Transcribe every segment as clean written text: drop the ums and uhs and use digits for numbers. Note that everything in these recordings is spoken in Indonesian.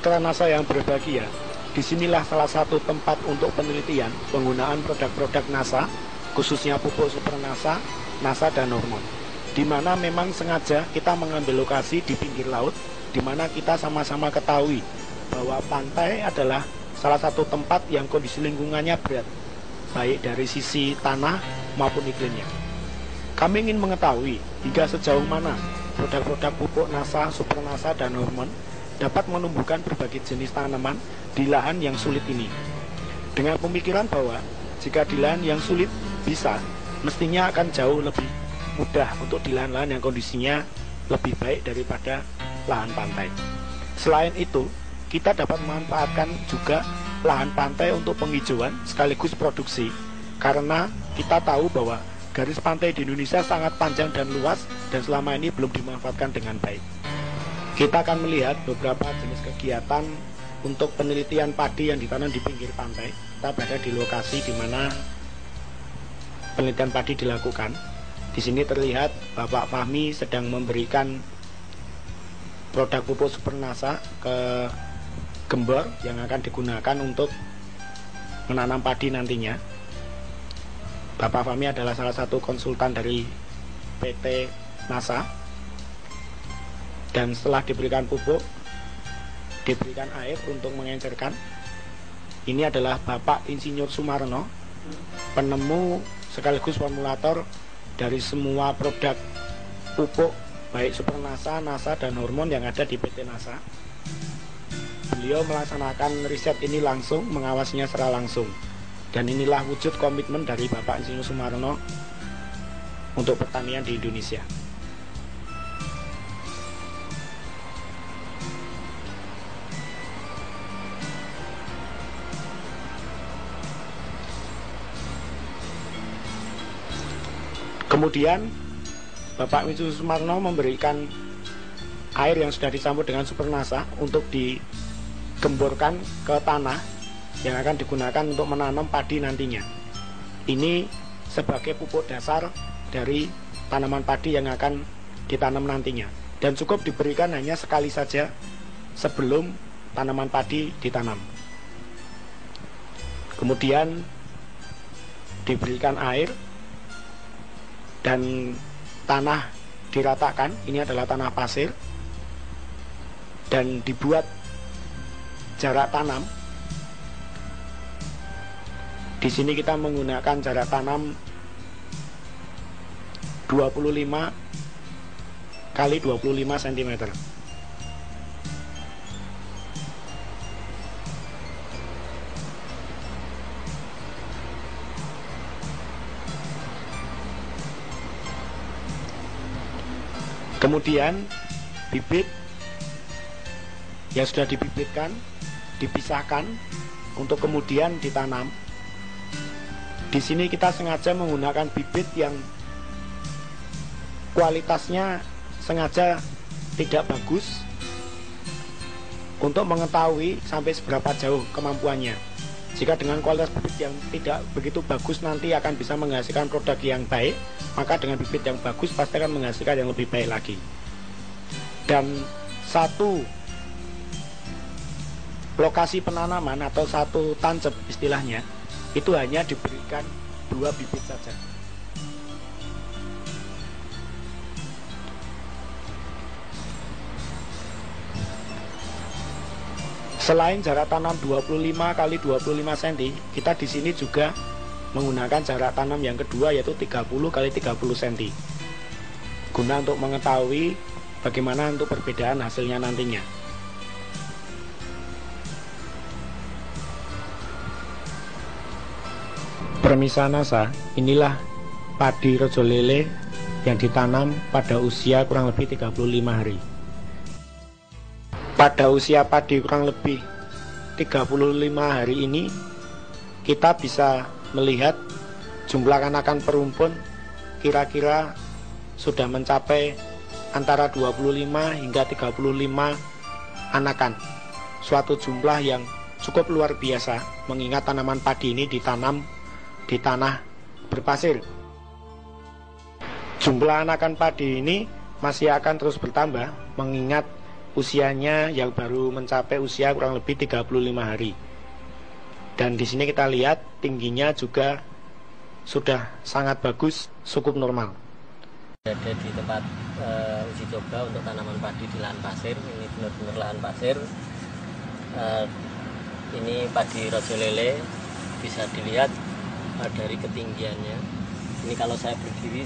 Mitra NASA yang berbahagia, disinilah salah satu tempat untuk penelitian penggunaan produk-produk NASA, khususnya pupuk super NASA, NASA dan hormon. Di mana memang sengaja kita mengambil lokasi di pinggir laut, di mana kita sama-sama ketahui bahwa pantai adalah salah satu tempat yang kondisi lingkungannya berat, baik dari sisi tanah maupun iklimnya. Kami ingin mengetahui hingga sejauh mana produk-produk pupuk NASA, super NASA, dan hormon dapat menumbuhkan berbagai jenis tanaman di lahan yang sulit ini. Dengan pemikiran bahwa jika di lahan yang sulit bisa, mestinya akan jauh lebih mudah untuk di lahan-lahan yang kondisinya lebih baik daripada lahan pantai. Selain itu, kita dapat memanfaatkan juga lahan pantai untuk penghijauan sekaligus produksi, karena kita tahu bahwa garis pantai di Indonesia sangat panjang dan luas dan selama ini belum dimanfaatkan dengan baik. Kita akan melihat beberapa jenis kegiatan untuk penelitian padi yang ditanam di pinggir pantai. Kita berada di lokasi di mana penelitian padi dilakukan. Di sini terlihat Bapak Fahmi sedang memberikan produk pupuk super NASA ke gembor yang akan digunakan untuk menanam padi nantinya. Bapak Fahmi adalah salah satu konsultan dari PT NASA. Dan setelah diberikan pupuk, diberikan air untuk mengencerkan. Ini adalah Bapak Insinyur Sumarno, penemu sekaligus formulator dari semua produk pupuk baik super NASA, NASA, dan hormon yang ada di PT NASA. Beliau melaksanakan riset ini langsung, mengawasinya secara langsung. Dan inilah wujud komitmen dari Bapak Insinyur Sumarno untuk pertanian di Indonesia. Kemudian Bapak Insinyur Sumarno memberikan air yang sudah dicampur dengan super NASA untuk digemborkan ke tanah yang akan digunakan untuk menanam padi nantinya. Ini sebagai pupuk dasar dari tanaman padi yang akan ditanam nantinya, dan cukup diberikan hanya sekali saja sebelum tanaman padi ditanam. Kemudian diberikan air dan tanah diratakan. Ini adalah tanah pasir, dan dibuat jarak tanam. Di sini kita menggunakan jarak tanam 25 kali 25 cm. Kemudian bibit yang sudah dibibitkan dipisahkan untuk kemudian ditanam. Di sini kita sengaja menggunakan bibit yang kualitasnya sengaja tidak bagus untuk mengetahui sampai seberapa jauh kemampuannya. Jika dengan kualitas bibit yang tidak begitu bagus nanti akan bisa menghasilkan produk yang baik, maka dengan bibit yang bagus pasti akan menghasilkan yang lebih baik lagi. Dan satu lokasi penanaman atau satu tancep istilahnya itu hanya diberikan 2 bibit saja. Selain jarak tanam 25 kali 25 cm, kita di sini juga menggunakan jarak tanam yang kedua yaitu 30 kali 30 cm. Guna untuk mengetahui bagaimana untuk perbedaan hasilnya nantinya. Permisa NASA, inilah padi rojo lele yang ditanam pada usia kurang lebih 35 hari. Pada usia padi kurang lebih 35 hari ini, kita bisa melihat jumlah anakan perumpun kira-kira sudah mencapai antara 25 hingga 35 anakan. Suatu jumlah yang cukup luar biasa mengingat tanaman padi ini ditanam di tanah berpasir. Jumlah anakan padi ini masih akan terus bertambah mengingat usianya yang baru mencapai usia kurang lebih 35 hari. Dan di sini kita lihat tingginya juga sudah sangat bagus, cukup normal. Ada di tempat uji coba untuk tanaman padi di lahan pasir. Ini benar-benar lahan pasir. Ini padi rojo lele, bisa dilihat dari ketinggiannya. Ini kalau saya berdiri,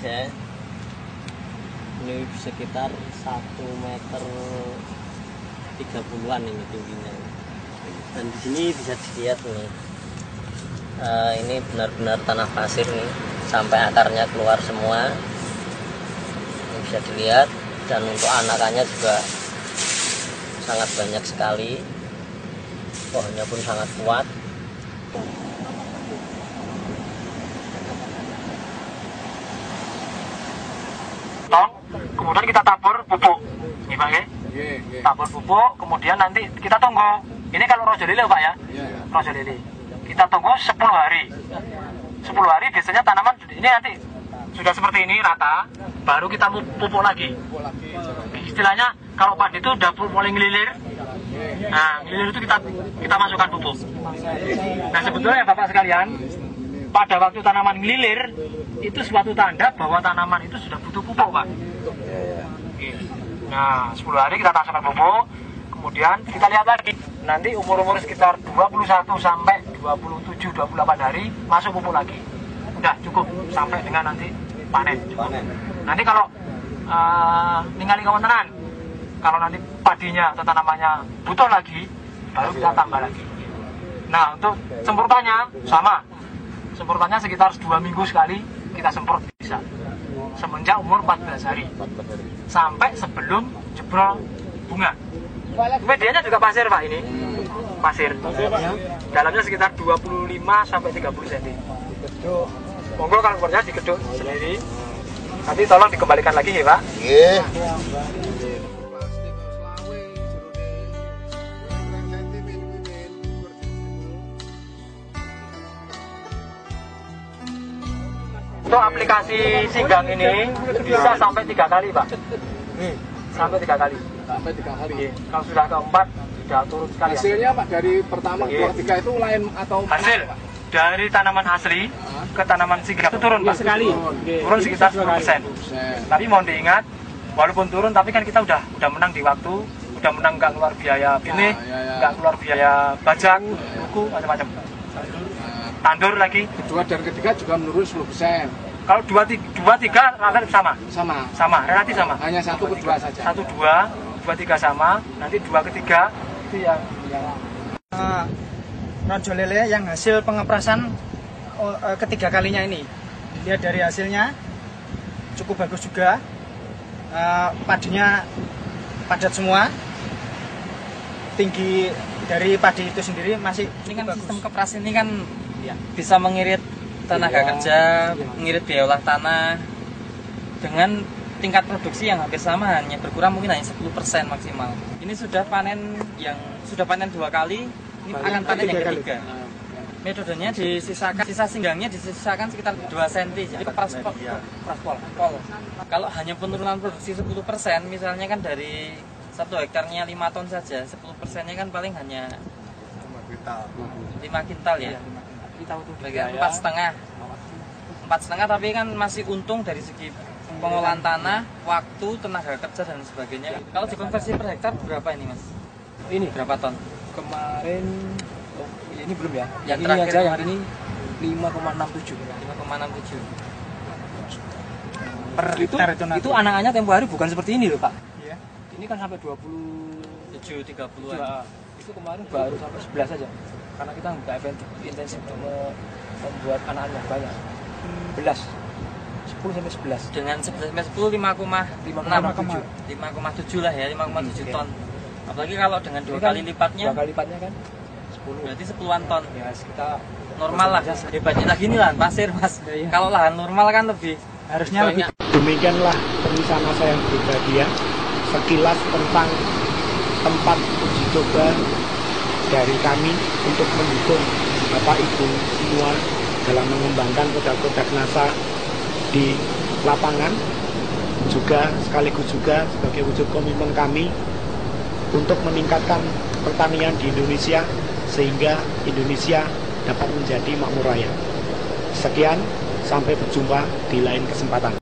ini sekitar 1 meter 30-an ini tingginya. Dan di sini bisa dilihat nih, ini benar-benar tanah pasir nih, sampai akarnya keluar semua. Ini bisa dilihat, dan untuk anakannya juga sangat banyak sekali. Pohonnya pun sangat kuat. Kemudian kita tabur pupuk, nih Pak ya. Tabur pupuk, kemudian nanti kita tunggu. Ini kalau rojo lele Pak ya, rojo lele. Kita tunggu 10 hari. 10 hari biasanya tanaman ini nanti sudah seperti ini rata, baru kita pupuk lagi. Istilahnya kalau padi itu udah mulai ngelilir. Nah, ngelilir itu kita masukkan pupuk. Nah, sebetulnya Bapak sekalian, pada waktu tanaman ngelilir itu suatu tanda bahwa tanaman itu sudah butuh pupuk, Pak. Nah, 10 hari kita masukkan pupuk, kemudian kita lihat lagi. Nanti umur-umur sekitar 21 sampai 27-28 hari masuk pupuk lagi. Udah cukup sampai dengan nanti panen. Nanti kalau ningali kawan-kawan, kalau nanti padinya atau tanamannya butuh lagi, baru kita tambah lagi. Nah, untuk semprotannya sama. Semprotannya sekitar 2 minggu sekali kita semprot bisa. Semenjak umur 14 hari. Sampai sebelum jebrol bunga. Medianya juga pasir Pak ini. Pasir. Dalamnya sekitar 25 sampai 30 cm. Monggo kalau keluarnya dikeduk sendiri. Nanti tolong dikembalikan lagi ya Pak. Nggih. Untuk aplikasi singgang ini bisa sampai 3 kali Pak. Sampai 3 kali. Sampai 3 kali. Kalau sudah keempat sudah turun sekali. Hasilnya Pak dari pertama kedua ketiga itu lain atau hasil dari tanaman asli ke tanaman singgang itu turun Pak sekali. Turun sekitar 10%. Tapi mohon diingat, walaupun turun tapi kan kita udah menang di waktu, udah menang nggak keluar biaya pilih, nggak keluar biaya bajak, buku macam-macam. Tandur lagi. Kedua dan ketiga juga menurun 10%. Kalau 2-3 akan sama, relatif sama. Hanya 1 ke 2 saja. 1-2, 2-3 sama, nanti 2 ke 3 itu yang rojo lele yang hasil pengeprasan ketiga kalinya ini. Lihat dari hasilnya cukup bagus juga. Padinya padat semua. Tinggi dari padi itu sendiri masih Ini kan bagus. sistem keprasan ini kan bisa mengirit tenaga kerja, mengirit biaya olah tanah dengan tingkat produksi yang hampir sama, hanya berkurang mungkin hanya 10% maksimal. Ini sudah panen 2 kali, ini akan panen yang ketiga. Metodenya disisakan, sisa singgangnya disisakan sekitar 2 cm, jadi kepras pol. Kalau hanya penurunan produksi 10%, misalnya kan dari 1 hektarnya 5 ton saja, 10%-nya kan paling hanya 5 kintal ya. Bagian 4,5 tapi kan masih untung dari segi pengolahan tanah, waktu, tenaga kerja dan sebagainya. Kalau dikonversi per hektar berapa ini Mas? Ini Berapa ton? kemarin ini belum ya. Yang ini terakhir aja yang ini 5,67. 5,67. Per hektar itu nanti. Itu anak-anaknya tempo hari bukan seperti ini loh Pak. Iya. Ini kan sampai 27 7,30-an. itu kemarin baru sampai 11 saja. Karena kita nggak intensif untuk membuat anak-anak banyak. 11. 10 sampai 11. Dengan 11 sampai 10 5,7 lah ya, 5,7 ton. Apalagi kalau dengan 2 kali lipatnya, 2 kali lipatnya kan 10. berarti 10-an ton. Ya, kita Normal lah. Hebatnya lagi ini lahan pasir Mas. Kalau lahan normal kan lebih Harusnya lebih Demikianlah pemirsa saya yang berbahagia, sekilas tentang tempat uji coba dari kami untuk mendukung Bapak Ibu semua dalam mengembangkan produk-produk NASA di lapangan, juga sekaligus juga sebagai wujud komitmen kami untuk meningkatkan pertanian di Indonesia sehingga Indonesia dapat menjadi makmur raya. Sekian, sampai berjumpa di lain kesempatan.